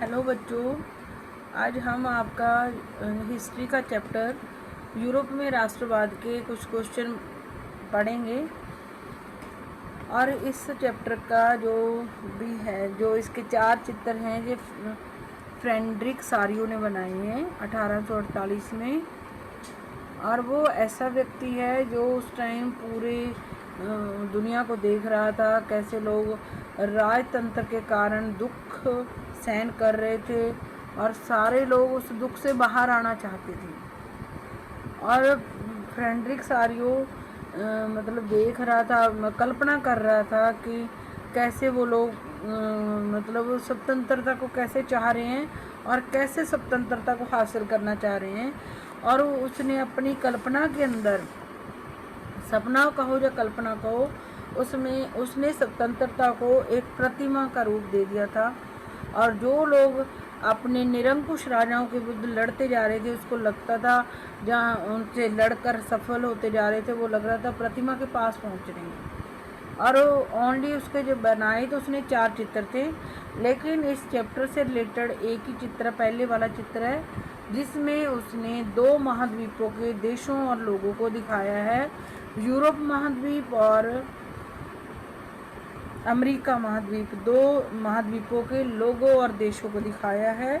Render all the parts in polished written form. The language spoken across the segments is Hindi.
हेलो बच्चों, आज हम आपका हिस्ट्री का चैप्टर यूरोप में राष्ट्रवाद के कुछ क्वेश्चन पढ़ेंगे। और इस चैप्टर का जो भी है, जो इसके 4 चित्र हैं, ये फ्रेडरिक सारियो ने बनाए हैं 1848 में। और वो ऐसा व्यक्ति है जो उस टाइम पूरे दुनिया को देख रहा था, कैसे लोग राजतंत्र के कारण दुख सहन कर रहे थे और सारे लोग उस दुख से बाहर आना चाहते थे। और फ्रेडरिक सारियो मतलब देख रहा था, कल्पना कर रहा था कि कैसे वो लोग मतलब स्वतंत्रता को कैसे चाह रहे हैं और कैसे स्वतंत्रता को हासिल करना चाह रहे हैं। और उसने अपनी कल्पना के अंदर, सपना कहो या कल्पना कहो, उसमें उसने स्वतंत्रता को एक प्रतिमा का रूप दे दिया था। और जो लोग अपने निरंकुश राजाओं के विरुद्ध लड़ते जा रहे थे, उसको लगता था जहाँ उनसे लड़कर सफल होते जा रहे थे, वो लग रहा था प्रतिमा के पास पहुँच रहे हैं। और ओनली उसके जो बनाए तो उसने 4 चित्र थे, लेकिन इस चैप्टर से रिलेटेड एक ही चित्र, पहले वाला चित्र है, जिसमें उसने 2 महाद्वीपों के देशों और लोगों को दिखाया है। यूरोप महाद्वीप और अमेरिका महाद्वीप, 2 महाद्वीपों के लोगों और देशों को दिखाया है।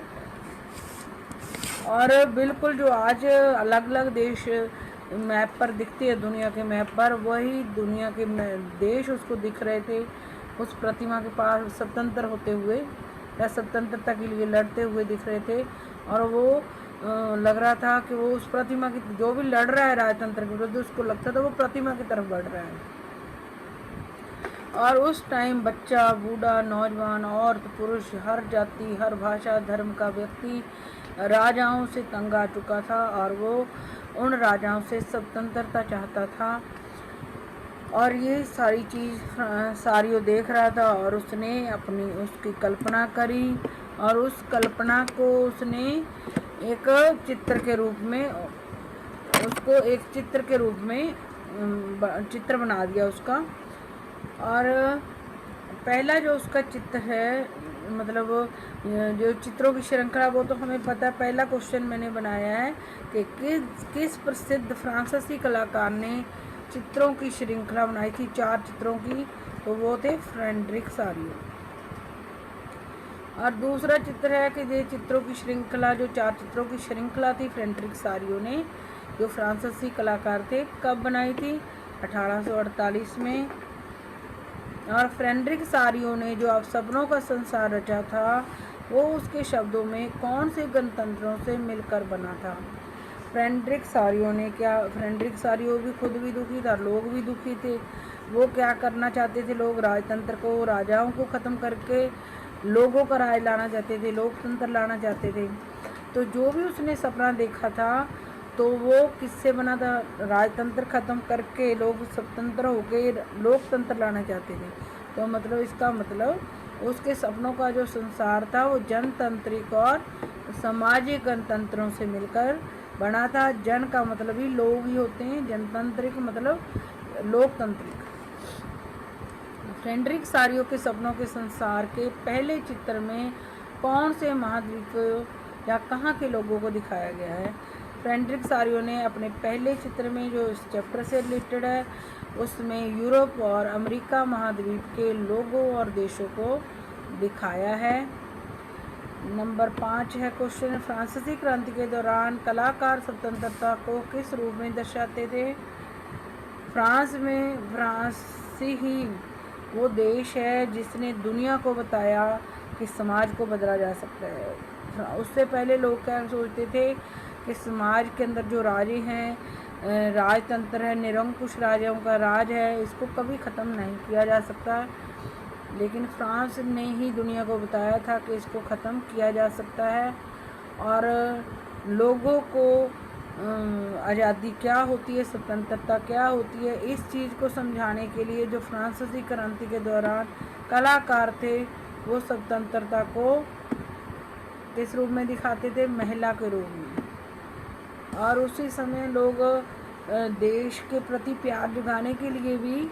और बिल्कुल जो आज अलग अलग देश मैप पर दिखते हैं, दुनिया के मैप पर, वही दुनिया के देश उसको दिख रहे थे उस प्रतिमा के पास, स्वतंत्र होते हुए या स्वतंत्रता के लिए लड़ते हुए दिख रहे थे। और वो लग रहा था कि वो उस प्रतिमा की, जो भी लड़ रहा है राजतंत्र के विरुद्ध, उसको लगता था वो प्रतिमा की तरफ बढ़ रहा है। और उस टाइम बच्चा, बूढ़ा, नौजवान, औरत, पुरुष, हर जाति, हर भाषा, धर्म का व्यक्ति राजाओं से तंग आ चुका था और वो उन राजाओं से स्वतंत्रता चाहता था। और ये सारी चीज़ सारियो देख रहा था और उसने अपनी उसकी कल्पना करी और उस कल्पना को उसने एक चित्र के रूप में, उसको एक चित्र के रूप में चित्र बना दिया उसका। और पहला जो उसका चित्र है, मतलब जो चित्रों की श्रृंखला, वो तो हमें पता है। पहला क्वेश्चन मैंने बनाया है कि किस प्रसिद्ध फ्रांसीसी कलाकार ने चित्रों की श्रृंखला बनाई थी, 4 चित्रों की, तो वो थे फ्रेडरिक सारियो। और दूसरा चित्र है कि ये चित्रों की श्रृंखला, जो 4 चित्रों की श्रृंखला थी, फ्रेडरिक सारियो ने, जो फ्रांसीसी कलाकार थे, कब बनाई थी? 1848 में। और फ्रेडरिक सारियो ने जो अब सपनों का संसार रचा था, वो उसके शब्दों में कौन से गणतंत्रों से मिलकर बना था? फ्रेडरिक सारियो ने क्या, फ्रेडरिक सारियो भी खुद भी दुखी था, लोग भी दुखी थे। वो क्या करना चाहते थे? लोग राजतंत्र को, राजाओं को ख़त्म करके लोगों का राज लाना चाहते थे, लोकतंत्र लाना चाहते थे। तो जो भी उसने सपना देखा था, तो वो किससे बना था? राजतंत्र ख़त्म करके लोग स्वतंत्र होके लोकतंत्र लाना चाहते थे। तो मतलब इसका मतलब उसके सपनों का जो संसार था, वो जनतांत्रिक और सामाजिक गणतंत्रों से मिलकर बना था। जन का मतलब ही लोग ही होते हैं, जनतांत्रिक मतलब लोकतांत्रिक। फ्रेडरिक सारियो के सपनों के संसार के पहले चित्र में कौन से महाद्वीप या कहाँ के लोगों को दिखाया गया है? फ्रेडरिक सारियो ने अपने पहले चित्र में, जो इस चैप्टर से रिलेटेड है, उसमें यूरोप और अमेरिका महाद्वीप के लोगों और देशों को दिखाया है। नंबर 5 है क्वेश्चन, फ्रांसीसी क्रांति के दौरान कलाकार स्वतंत्रता को किस रूप में दर्शाते थे? फ्रांस ही वो देश है जिसने दुनिया को बताया कि समाज को बदला जा सकता है। उससे पहले लोग क्या सोचते थे कि समाज के अंदर जो राजे हैं, राजतंत्र है, निरंकुश राजाओं का राज है, इसको कभी ख़त्म नहीं किया जा सकता। लेकिन फ्रांस ने ही दुनिया को बताया था कि इसको ख़त्म किया जा सकता है। और लोगों को आज़ादी क्या होती है, स्वतंत्रता क्या होती है, इस चीज़ को समझाने के लिए जो फ्रांसीसी क्रांति के दौरान कलाकार थे, वो स्वतंत्रता को किस रूप में दिखाते थे? महिला के रूप में। और उसी समय लोग देश के प्रति प्यार जगाने के लिए भी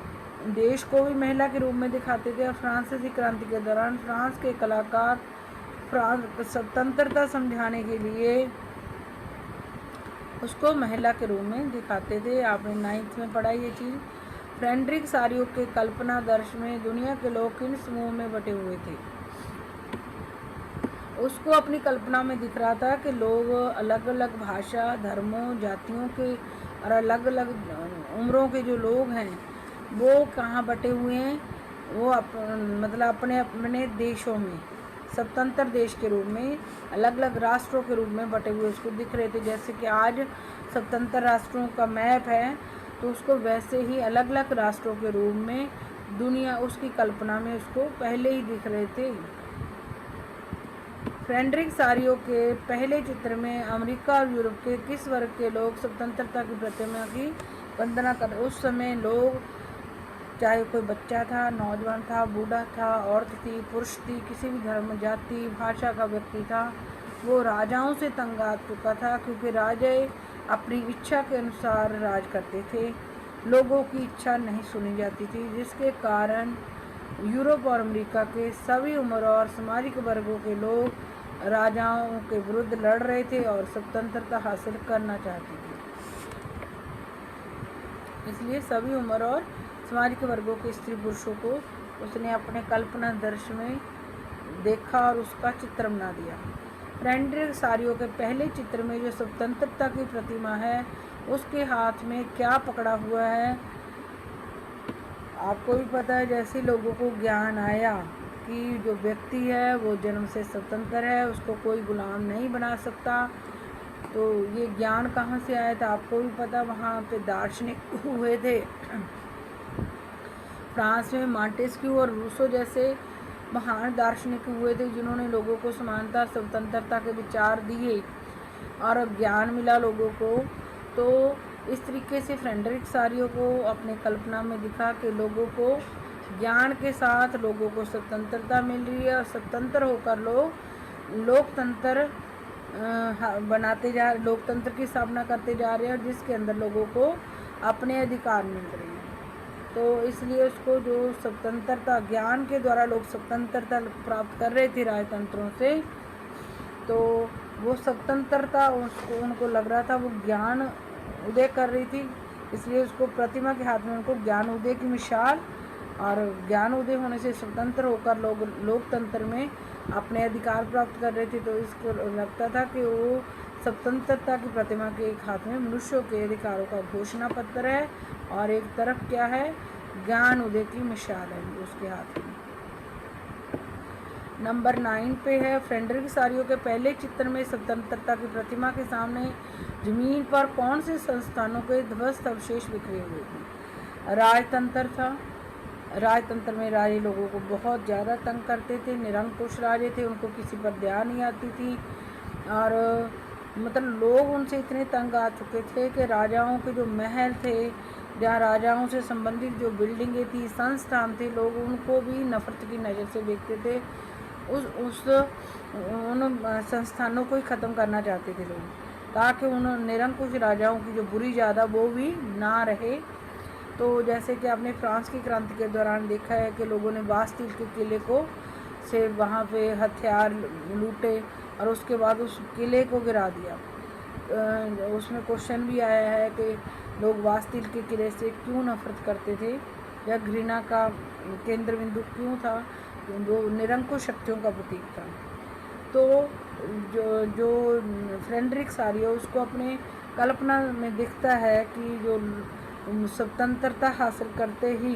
देश को भी महिला के रूप में दिखाते थे। और फ्रांसीसी क्रांति के दौरान फ्रांस के कलाकार फ्रांस स्वतंत्रता समझाने के लिए उसको महिला के रूप में दिखाते थे। आपने 9th में पढ़ा ये चीज़। फ्रेडरिक सारियो के कल्पना दर्श में दुनिया के लोग किन समूह में बटे हुए थे। उसको अपनी कल्पना में दिख रहा था कि लोग अलग अलग भाषा, धर्मों, जातियों के और अलग अलग उम्रों के जो लोग हैं वो कहाँ बटे हुए हैं। वो मतलब अपने अपने देशों में स्वतंत्र देश के रूप में अलग अलग राष्ट्रों के रूप में बटे हुए उसको दिख रहे थे। जैसे कि आज स्वतंत्र राष्ट्रों का मैप है तो उसको वैसे ही अलग अलग राष्ट्रों के रूप में दुनिया उसकी कल्पना में उसको पहले ही दिख रहे थे। फ्रेडरिक सारियो के पहले चित्र में अमेरिका और यूरोप के किस वर्ग के लोग स्वतंत्रता की प्रतिमा की वंदना कर। उस समय लोग, चाहे कोई बच्चा था, नौजवान था, बूढ़ा था, औरत थी, पुरुष थी, किसी भी धर्म, जाति, भाषा का व्यक्ति था, वो राजाओं से तंग आ चुका था क्योंकि राजा अपनी इच्छा के अनुसार राज करते थे, लोगों की इच्छा नहीं सुनी जाती थी, जिसके कारण यूरोप और अमेरिका के सभी उम्र और सामाजिक वर्गों के लोग राजाओं के विरुद्ध लड़ रहे थे और स्वतंत्रता हासिल करना चाहते थे। इसलिए सभी उम्र और सामाजिक वर्गों के स्त्री पुरुषों को उसने अपने कल्पना दर्श में देखा और उसका चित्र बना दिया। फ्रेडरिक सारियो के पहले चित्र में जो स्वतंत्रता की प्रतिमा है उसके हाथ में क्या पकड़ा हुआ है आपको भी पता है। जैसे लोगों को ज्ञान आया कि जो व्यक्ति है वो जन्म से स्वतंत्र है, उसको कोई गुलाम नहीं बना सकता, तो ये ज्ञान कहाँ से आया था आपको भी पता। वहाँ पे दार्शनिक हुए थे फ्रांस में, मॉन्टेस्क्यू और रूसो जैसे महान दार्शनिक हुए थे जिन्होंने लोगों को समानता, स्वतंत्रता के विचार दिए और ज्ञान मिला लोगों को। तो इस तरीके से फ्रेडरिक सारियो को अपने कल्पना में दिखा कि लोगों को ज्ञान के साथ लोगों को स्वतंत्रता मिल रही है और स्वतंत्र होकर लोग लोकतंत्र लोकतंत्र की स्थापना करते जा रहे हैं और जिसके अंदर लोगों को अपने अधिकार मिल रहे हैं। तो इसलिए उसको जो स्वतंत्रता, ज्ञान के द्वारा लोग स्वतंत्रता प्राप्त कर रहे थे राजतंत्रों से, तो वो स्वतंत्रता उनको लग रहा था वो ज्ञान उदय कर रही थी, इसलिए उसको प्रतिमा के हाथ में उनको ज्ञान उदय की मिसाल, और ज्ञान उदय होने से स्वतंत्र होकर लोग लोकतंत्र में अपने अधिकार प्राप्त कर रहे थे। तो इसको लगता था कि वो स्वतंत्रता की प्रतिमा के एक हाथ में मनुष्यों के अधिकारों का घोषणा पत्र है और एक तरफ क्या है, ज्ञान उदय की मिसाल है उसके हाथ में। नंबर 9 पे है, फ्रेडरिक सारियो के पहले चित्र में स्वतंत्रता की प्रतिमा के सामने जमीन पर कौन से संस्थानों के ध्वस्त अवशेष बिखरे हुए थे। राजतंत्र था। राजतंत्र में राजे लोगों को बहुत ज़्यादा तंग करते थे, निरंकुश राजे थे, उनको किसी पर ध्यान नहीं आती थी और मतलब लोग उनसे इतने तंग आ चुके थे कि राजाओं के जो महल थे, जहाँ राजाओं से संबंधित जो बिल्डिंगें थी, संस्थान थे, लोग उनको भी नफरत की नज़र से देखते थे। उन संस्थानों को ही ख़त्म करना चाहते थे लोग, ताकि उन निरंकुश राजाओं की जो बुरी ज़्यादा वो भी ना रहे। तो जैसे कि आपने फ्रांस की क्रांति के दौरान देखा है कि लोगों ने बास्तिल के किले को से वहाँ पे हथियार लूटे और उसके बाद उस किले को गिरा दिया। उसमें क्वेश्चन भी आया है कि लोग बास्तिल के किले से क्यों नफरत करते थे या घृणा का केंद्र बिंदु क्यों था, जो निरंकुश शक्तियों का प्रतीक था। तो जो फ्रेडरिक सारियो उसको अपने कल्पना में दिखता है कि जो स्वतंत्रता हासिल करते ही,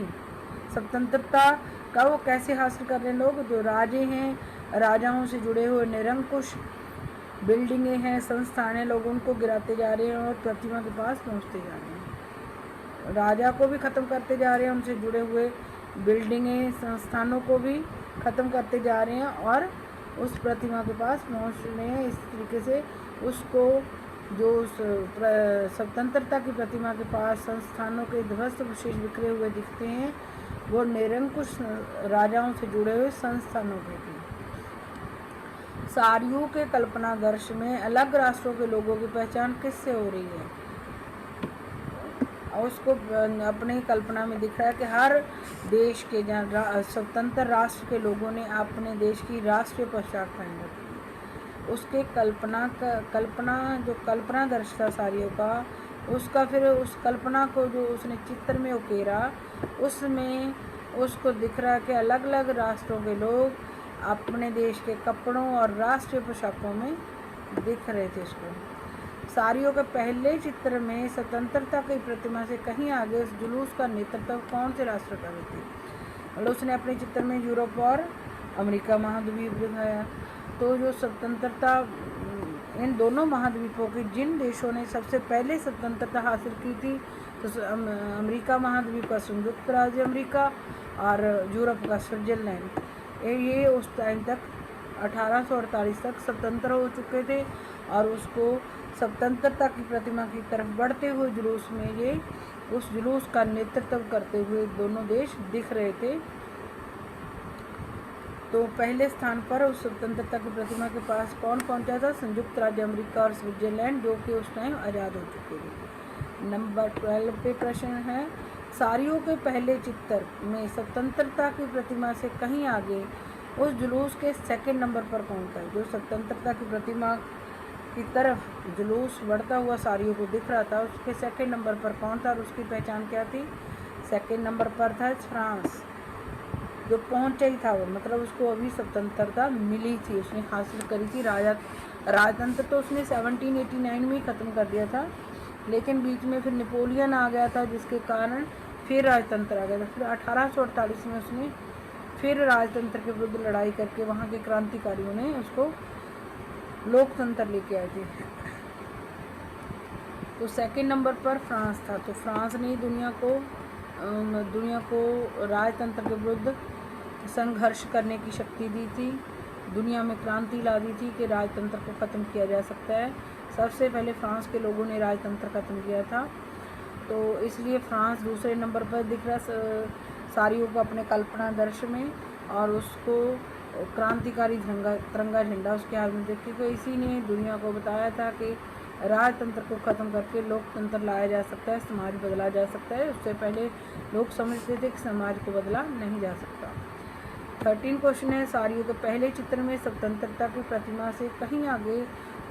स्वतंत्रता का वो कैसे हासिल कर रहे हैं लोग, जो राजे हैं, राजाओं से जुड़े हुए निरंकुश बिल्डिंगें हैं, संस्थान हैं, लोग उनको गिराते जा रहे हैं और प्रतिमा के पास पहुंचते जा रहे हैं। राजा को भी ख़त्म करते जा रहे हैं, उनसे जुड़े हुए बिल्डिंगें, संस्थानों को भी ख़त्म करते जा रहे हैं और उस प्रतिमा के पास पहुंच रहे हैं। इस तरीके से उसको जो स्वतंत्रता की प्रतिमा के पास संस्थानों के ध्वस्त अवशेष बिखरे हुए दिखते हैं, वो निरंकुश राजाओं से जुड़े हुए संस्थानों के थे। सारियो के कल्पना दर्श में अलग राष्ट्रों के लोगों की पहचान किससे हो रही है। और उसको अपने कल्पना में दिख रहा है कि हर देश के स्वतंत्र राष्ट्र के लोगों ने अपने देश की राष्ट्रीय पोशाक पहन रखी है। उसके कल्पना जो कल्पनादर्श था साड़ियों का, उसका फिर उस कल्पना को जो उसने चित्र में उकेरा, उसमें उसको दिख रहा कि अलग अलग राष्ट्रों के लोग अपने देश के कपड़ों और राष्ट्रीय पोशाकों में दिख रहे थे उसको। साड़ियों के पहले चित्र में स्वतंत्रता की प्रतिमा से कहीं आगे उस जुलूस का नेतृत्व कौन से राष्ट्र कर रही थी? मतलब उसने अपने चित्र में यूरोप और अमेरिका महाद्वीप दिखाया। तो जो स्वतंत्रता इन दोनों महाद्वीपों की जिन देशों ने सबसे पहले स्वतंत्रता हासिल की थी, तो अमेरिका महाद्वीप का संयुक्त राज्य अमेरिका और यूरोप का स्विट्जरलैंड, ये उस टाइम तक 1848 तक स्वतंत्र हो चुके थे और उसको स्वतंत्रता की प्रतिमा की तरफ बढ़ते हुए जुलूस में ये उस जुलूस का नेतृत्व करते हुए दोनों देश दिख रहे थे। तो पहले स्थान पर उस स्वतंत्रता की प्रतिमा के पास कौन पहुंचा था? संयुक्त राज्य अमेरिका और स्विट्जरलैंड, जो कि उस टाइम आज़ाद हो चुके थे। नंबर 12 पे प्रश्न है, साड़ियों के पहले चित्र में स्वतंत्रता की प्रतिमा से कहीं आगे उस जुलूस के सेकंड नंबर पर कौन था? जो स्वतंत्रता की प्रतिमा की तरफ जुलूस बढ़ता हुआ साड़ियों को दिख रहा था, उसके सेकंड नंबर पर कौन था और उसकी पहचान क्या थी? सेकंड नंबर पर था फ्रांस, जो पहुंचा ही था वो, मतलब उसको अभी स्वतंत्रता मिली थी, उसने हासिल करी थी। राजतंत्र तो उसने 1789 में ही ख़त्म कर दिया था, लेकिन बीच में फिर नेपोलियन आ गया था, जिसके कारण फिर राजतंत्र आ गया था। फिर 1848 में उसने फिर राजतंत्र के विरुद्ध लड़ाई करके वहाँ के क्रांतिकारियों ने उसको लोकतंत्र लेके आए थे। तो सेकंड नंबर पर फ्रांस था। तो फ्रांस ने दुनिया को राजतंत्र के विरुद्ध संघर्ष करने की शक्ति दी थी, दुनिया में क्रांति ला दी थी कि राजतंत्र को ख़त्म किया जा सकता है। सबसे पहले फ्रांस के लोगों ने राजतंत्र ख़त्म किया था। तो इसलिए फ्रांस दूसरे नंबर पर दिख रहा साड़ियों को अपने कल्पना दर्श में, और उसको क्रांतिकारी तिरंगा झंडा उसके हाथ में देखिए। तो इसी ने दुनिया को बताया था कि राजतंत्र को ख़त्म करके लोकतंत्र लाया जा सकता है, समाज बदला जा सकता है। उससे पहले लोग समझते थे कि समाज को बदला नहीं जा सकता। 13 क्वेश्चन है, साड़ियों के पहले चित्र में स्वतंत्रता की प्रतिमा से कहीं आगे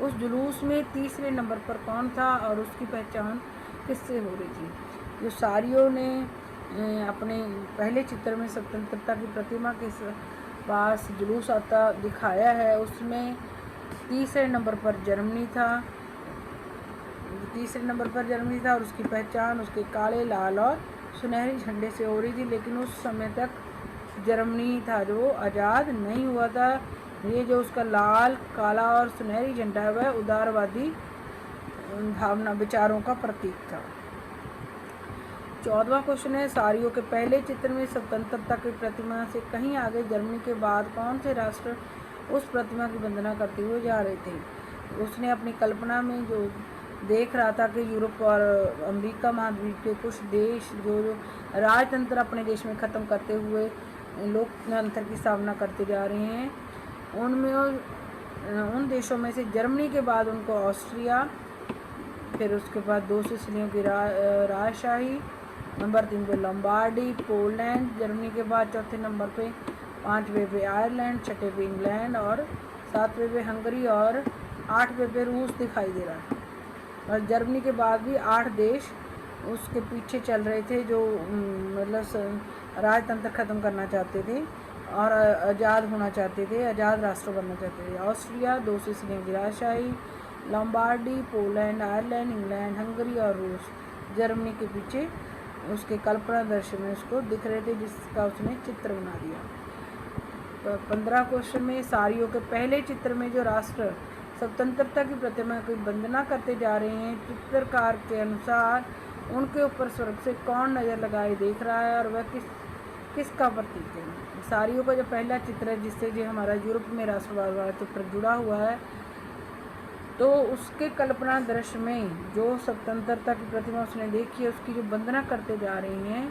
उस जुलूस में तीसरे नंबर पर कौन था और उसकी पहचान किससे हो रही थी? जो साड़ियों ने अपने पहले चित्र में स्वतंत्रता की प्रतिमा के पास जुलूस आता दिखाया है, उसमें तीसरे नंबर पर जर्मनी था। और उसकी पहचान उसके काले, लाल और सुनहरी झंडे से हो रही थी। लेकिन उस समय तक जर्मनी था जो आज़ाद नहीं हुआ था। ये जो उसका लाल, काला और सुनहरी झंडा है वह उदारवादी भावना विचारों का प्रतीक था। 14वां क्वेश्चन है, साड़ियों के पहले चित्र में स्वतंत्रता की प्रतिमा से कहीं आगे जर्मनी के बाद कौन से राष्ट्र उस प्रतिमा की वंदना करते हुए जा रहे थे? उसने अपनी कल्पना में जो देख रहा था कि यूरोप और अमेरिका महाद्वीप के कुछ देश जो राजतंत्र अपने देश में ख़त्म करते हुए लोकतंत्र की स्थापना करते जा रहे हैं, उनमें उन देशों में से जर्मनी के बाद उनको ऑस्ट्रिया, फिर उसके बाद 2 सिसिलियों की राजशाही, नंबर 3 पे लॉम्बार्डी पोलैंड, जर्मनी के बाद चौथे नंबर पे, 5वें पे आयरलैंड, 6ठे पे इंग्लैंड और 7वें पे हंगरी और 8वें पे रूस दिखाई दे रहा है। और जर्मनी के बाद भी 8 देश उसके पीछे चल रहे थे जो मतलब राजतंत्र ख़त्म करना चाहते थे और आज़ाद होना चाहते थे, आज़ाद राष्ट्र बनना चाहते थे। ऑस्ट्रिया, 2 सिसिलियों की राजशाही, Lombardy, Poland, Ireland, England, Hungary और रूस जर्मनी के पीछे उसके कल्पना दर्शन में उसको दिख रहे थे, जिसका उसने चित्र बना दिया। 15 क्वेश्चन में, साड़ियों के पहले चित्र में जो राष्ट्र स्वतंत्रता की प्रतिमा की वंदना करते जा रहे हैं, चित्रकार के अनुसार उनके ऊपर स्वर्ग से कौन नज़र लगाए देख रहा है और वह किसका प्रतीक है? साड़ियों का जो पहला चित्र है, जिससे जो हमारा यूरोप में राष्ट्रवाद वाला चित्र जुड़ा हुआ है, तो उसके कल्पना दृश्य में जो स्वतंत्रता की प्रतिमा उसने देखी है, उसकी जो वंदना करते जा रही हैं,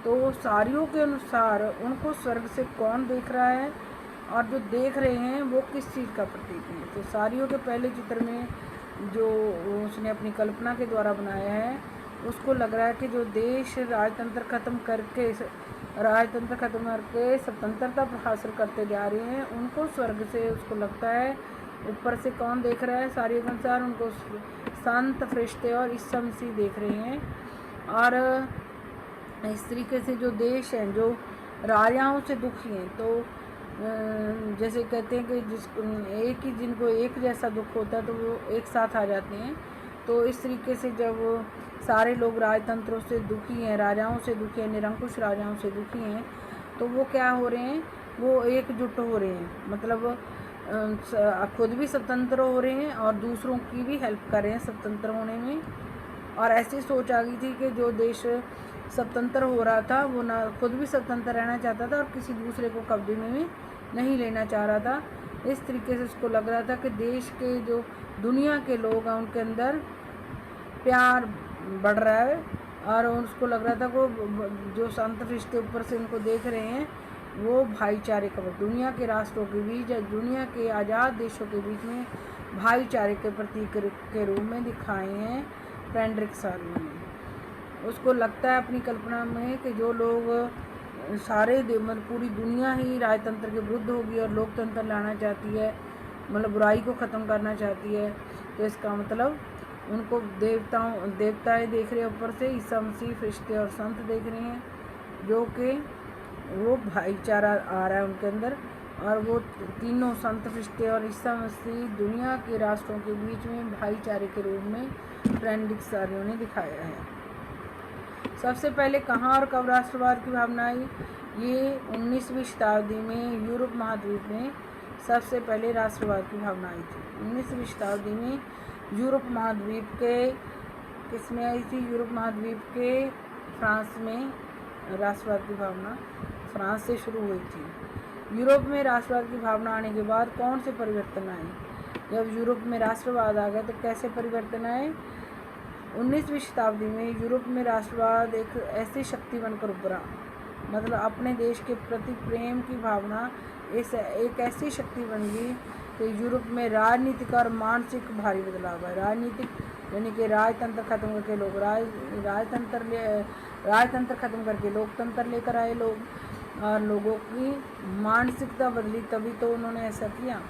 तो साड़ियों के अनुसार उनको स्वर्ग से कौन देख रहा है और जो देख रहे हैं वो किस चीज़ का प्रतीक है? तो साड़ियों के पहले चित्र में जो उसने अपनी कल्पना के द्वारा बनाया है, उसको लग रहा है कि जो देश राजतंत्र ख़त्म करके स्वतंत्रता हासिल करते जा रहे हैं, उनको स्वर्ग से उसको लगता है ऊपर से कौन देख रहा है? सारियों के अनुसार उनको संत, फरिश्ते और ईसा मसीह देख रहे हैं। और इस तरीके से जो देश हैं, जो राजाओं से दुखी हैं, तो जैसे कहते हैं कि जिनको एक जैसा दुख होता है तो वो एक साथ आ जाते हैं। तो इस तरीके से जब सारे लोग राजतंत्रों से दुखी हैं, राजाओं से दुखी हैं, निरंकुश राजाओं से दुखी हैं, तो वो क्या हो रहे हैं? वो एकजुट हो रहे हैं, मतलब खुद भी स्वतंत्र हो रहे हैं और दूसरों की भी हेल्प कर रहे हैं स्वतंत्र होने में। और ऐसी सोच आ गई थी कि जो देश स्वतंत्र हो रहा था वो ना खुद भी स्वतंत्र रहना चाहता था और किसी दूसरे को कब्जे में भी नहीं लेना चाह रहा था। इस तरीके से उसको लग रहा था कि देश के जो दुनिया के लोग हैं उनके अंदर प्यार बढ़ रहा है, और उसको लग रहा था वो जो संत फरिश्ते ऊपर से उनको देख रहे हैं वो भाईचारे का, दुनिया के राष्ट्रों के बीच या दुनिया के आज़ाद देशों के बीच में भाईचारे के प्रतीक के रूप में दिखाए हैं फ्रेडरिक सारियो ने। उसको लगता है अपनी कल्पना में कि जो लोग सारे मतलब पूरी दुनिया ही राजतंत्र के विरुद्ध होगी और लोकतंत्र लाना चाहती है, मतलब बुराई को ख़त्म करना चाहती है, तो इसका मतलब उनको देवताएं देख रहे हैं ऊपर से, ईसा मसीह, फरिश्ते और संत देख रहे हैं, जो कि वो भाईचारा आ रहा है उनके अंदर। और वो तीनों संत, फरिश्ते और ईसा मसीह दुनिया के राष्ट्रों के बीच में भाईचारे के रूप में फ्रेडरिक सारियो ने दिखाया है। सबसे पहले कहाँ और कब राष्ट्रवाद की भावना आई? ये 19वीं शताब्दी में यूरोप महाद्वीप में सबसे पहले राष्ट्रवाद की भावना आई थी। 19वीं शताब्दी में यूरोप महाद्वीप के किसमें आई थी? यूरोप महाद्वीप के फ्रांस में राष्ट्रवाद की भावना फ्रांस से शुरू हुई थी। यूरोप में राष्ट्रवाद की भावना आने के बाद कौन से परिवर्तन आए? जब यूरोप में राष्ट्रवाद आ गया तो कैसे परिवर्तन आए? 19वीं शताब्दी में यूरोप में राष्ट्रवाद एक ऐसी शक्ति बनकर उभरा, मतलब अपने देश के प्रति प्रेम की भावना एक ऐसी शक्ति बन गई कि यूरोप में राजनीतिक और मानसिक भारी बदलाव है। राजनीतिक यानी कि राजतंत्र खत्म करके लोग राजतंत्र खत्म करके लोकतंत्र लेकर आए लोग, और लोगों की मानसिकता बदली, तभी तो उन्होंने ऐसा किया।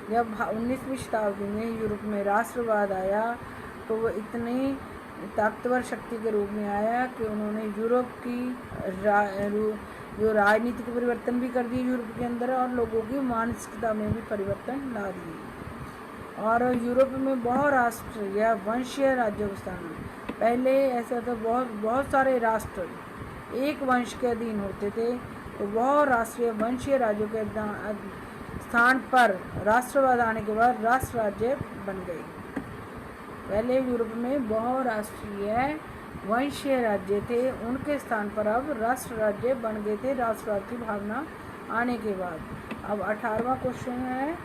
जब 19वीं शताब्दी में यूरोप में राष्ट्रवाद आया तो वो इतनी ताकतवर शक्ति के रूप में आया कि उन्होंने यूरोप की जो राजनीतिक परिवर्तन भी कर दिए यूरोप के अंदर, और लोगों की मानसिकता में भी परिवर्तन ला दिए। और यूरोप में बहुराष्ट्र या वंशीय राज्यों का स्थान, पहले ऐसा था बहुत सारे राष्ट्र एक वंश के अधीन होते थे, तो बहुराष्ट्रीय वंशीय राज्यों के स्थान पर राष्ट्रवाद आने के बाद राष्ट्र राज्य बन गए। पहले यूरोप में बहुराष्ट्रीय वंशीय राज्य थे, उनके स्थान पर अब राष्ट्र राज्य बन गए थे राष्ट्रवाद की भावना आने के बाद। अब 18वां क्वेश्चन है,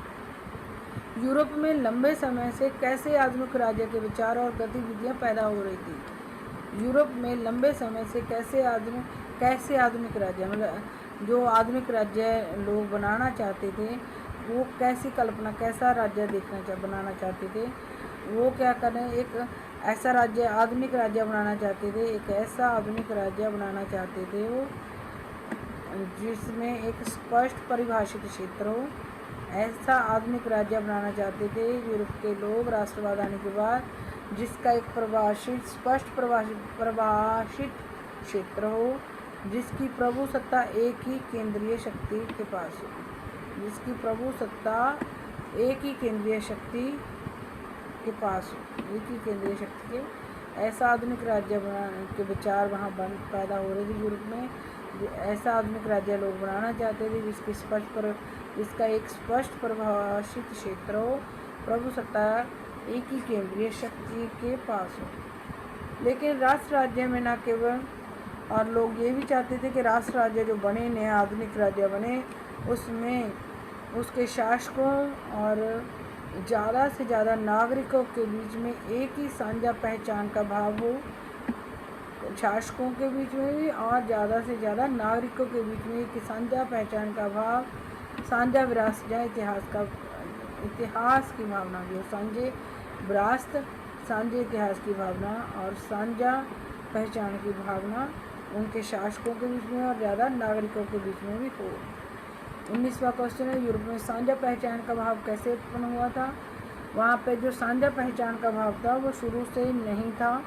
यूरोप में लंबे समय से कैसे आधुनिक राज्य के विचार और गतिविधियां पैदा हो रही थी? यूरोप में लंबे समय से कैसे आधुनिक राज्य, मतलब जो आधुनिक राज्य लोग बनाना चाहते थे, वो कैसी कल्पना, कैसा राज्य बनाना चाहते थे? वो क्या करें, एक ऐसा राज्य, आधुनिक राज्य बनाना चाहते थे, एक ऐसा आधुनिक राज्य बनाना चाहते थे वो जिसमें एक स्पष्ट परिभाषित क्षेत्र हो। ऐसा आधुनिक राज्य बनाना चाहते थे यूरोप के लोग राष्ट्रवाद आने के बाद, जिसका एक स्पष्ट परिभाषित क्षेत्र हो, जिसकी प्रभु सत्ता एक ही केंद्रीय शक्ति के पास हो, जिसकी प्रभु सत्ता एक ही केंद्रीय शक्ति के पास हो, एक ही केंद्रीय शक्ति के, ऐसा आधुनिक राज्य के विचार वहाँ पैदा हो रहे थे यूरोप में। ऐसा आधुनिक राज्य लोग बनाना चाहते थे जिसका एक स्पष्ट परिभाषित क्षेत्र हो, प्रभु सत्ता एक ही केंद्रीय शक्ति के पास हो। लेकिन राष्ट्र राज्य में न केवल, और लोग ये भी चाहते थे कि राष्ट्र राज्य जो बने, नया आधुनिक राज्य बने, उसमें उसके शासकों और ज़्यादा से ज़्यादा नागरिकों के बीच में एक ही साझा पहचान का भाव हो, शासकों के बीच में भी और ज़्यादा से ज़्यादा नागरिकों के बीच में एक साझा पहचान का भाव, साझा विरासत, इतिहास की भावना भी हो, साझे विरासत, साझे इतिहास की भावना और साझा पहचान की भावना उनके शासकों के बीच में और ज़्यादा नागरिकों के बीच में भी हो। 19वां क्वेश्चन है, यूरोप में साझा पहचान का भाव कैसे उत्पन्न हुआ था। वहाँ पे जो साझा पहचान का भाव था वो शुरू से नहीं था,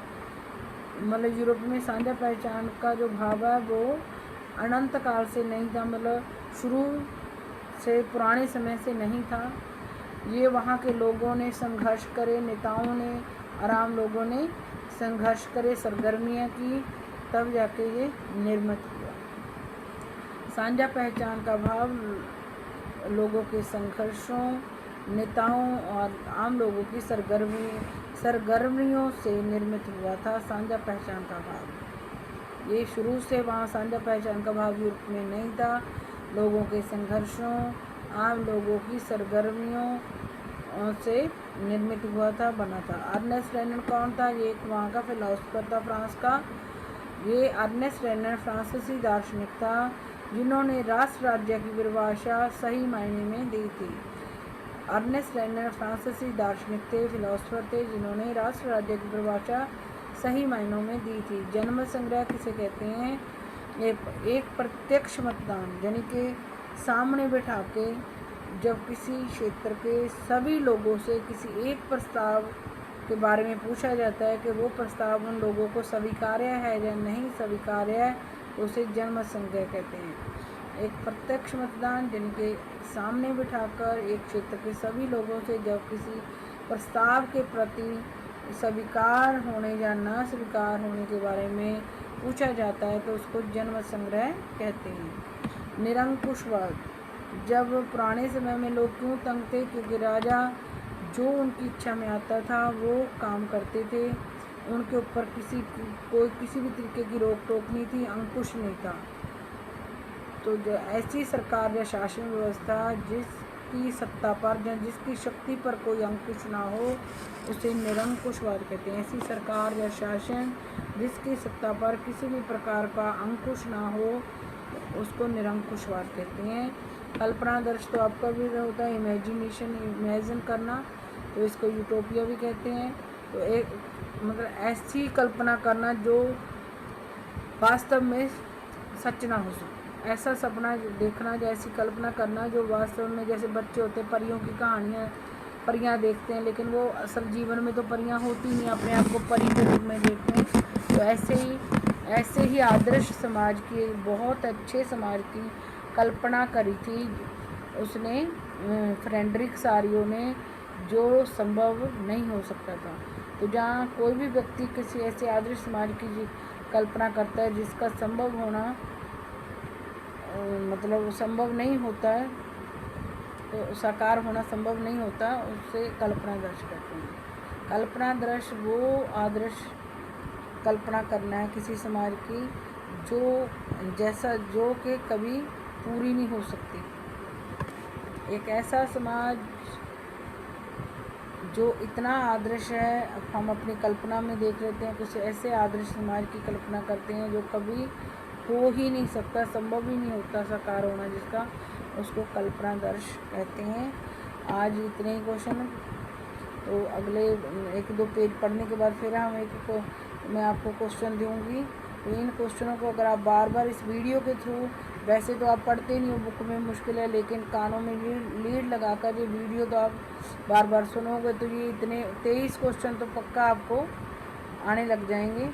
मतलब यूरोप में साझा पहचान का जो भाव है वो अनंत काल से नहीं था, मतलब शुरू से पुराने समय से नहीं था। ये वहाँ के लोगों ने संघर्ष करे, नेताओं ने और आम लोगों ने संघर्ष करे, सरगर्मियाँ की, तब जाके ये निर्मित हुआ। साझा पहचान का भाव लोगों के संघर्षों, नेताओं और आम लोगों की सरगर्मियों से निर्मित हुआ था साझा पहचान का भाव। ये शुरू से वहाँ साझा पहचान का भाव यूरोप में नहीं था, लोगों के संघर्षों, आम लोगों की सरगर्मियों से निर्मित हुआ था, बना था। अर्नेस्ट रेनन कौन था? ये एक वहाँ का फिलोसफर था, फ्रांस का। ये अर्नेस्ट रेनन फ्रांसीसी दार्शनिक था जिन्होंने राष्ट्र राज्य की परिभाषा सही मायने में दी थी। अर्नेस्ट रेनन फ्रांसीसी दार्शनिक थे, फिलोसफर थे, जिन्होंने राष्ट्र राज्य की परिभाषा सही मायनों में दी थी। जनमत संग्रह किसे कहते हैं? एक प्रत्यक्ष मतदान, यानी कि सामने बैठा के जब किसी क्षेत्र के सभी लोगों से किसी एक प्रस्ताव के बारे में पूछा जाता है कि वो प्रस्ताव उन लोगों को स्वीकार्य है या नहीं स्वीकार्य है, उसे जनमत संग्रह कहते हैं। एक प्रत्यक्ष मतदान, यानी कि सामने बिठाकर एक क्षेत्र के सभी लोगों से जब किसी प्रस्ताव के प्रति स्वीकार होने या ना स्वीकार होने के बारे में पूछा जाता है तो उसको जनमत संग्रह कहते हैं। निरंकुशवाद, जब पुराने समय में लोग क्यों तंग थे? क्योंकि राजा जो उनकी इच्छा में आता था वो काम करते थे, उनके ऊपर किसी भी तरीके की रोक टोक नहीं थी, अंकुश नहीं था। तो जो ऐसी सरकार या शासन व्यवस्था जिसकी सत्ता पर या जिसकी शक्ति पर कोई अंकुश ना हो उसे निरंकुशवाद कहते हैं। ऐसी सरकार या शासन जिसकी सत्ता पर किसी भी प्रकार का अंकुश ना हो उसको निरंकुशवाद कहते हैं। कल्पना दर्श तो आपका भी होता है, इमेजिन करना, तो इसको यूटोपिया भी कहते हैं। तो एक मतलब ऐसी कल्पना करना जो वास्तव में सच ना हो सके, ऐसा सपना देखना, जैसी कल्पना करना जो वास्तव में, जैसे बच्चे होते हैं परियों की कहानियाँ, परियाँ देखते हैं लेकिन वो असल जीवन में तो परियाँ होती नहीं, अपने आप को परी के रूप में देखते हैं। तो ऐसे ही आदर्श समाज की, बहुत अच्छे समाज की कल्पना करी थी उसने, फ्रेडरिक सारियो ने, जो संभव नहीं हो सकता था। तो जहाँ कोई भी व्यक्ति किसी ऐसे आदर्श समाज की कल्पना करता है जिसका संभव होना मतलब संभव नहीं होता है, तो साकार होना संभव नहीं होता, उससे कल्पना दर्श कहते हैं। कल्पना दर्श वो आदर्श कल्पना करना है किसी समाज की जो कि कभी पूरी नहीं हो सकती। एक ऐसा समाज जो इतना आदर्श है, हम अपनी कल्पना में देख लेते हैं, कुछ ऐसे आदर्श समाज की कल्पना करते हैं जो कभी हो ही नहीं सकता, संभव ही नहीं होता साकार होना जिसका, उसको कल्पना दर्श कहते हैं। आज इतने ही क्वेश्चन, तो अगले 1-2 पेज पढ़ने के बाद फिर मैं आपको क्वेश्चन दूँगी। तो इन क्वेश्चनों को अगर आप बार बार इस वीडियो के थ्रू, वैसे तो आप पढ़ते नहीं हो, बुक में मुश्किल है, लेकिन कानों में लीड लगाकर ये वीडियो तो आप बार बार सुनोगे तो ये इतने 23 क्वेश्चन तो पक्का आपको आने लग जाएंगे।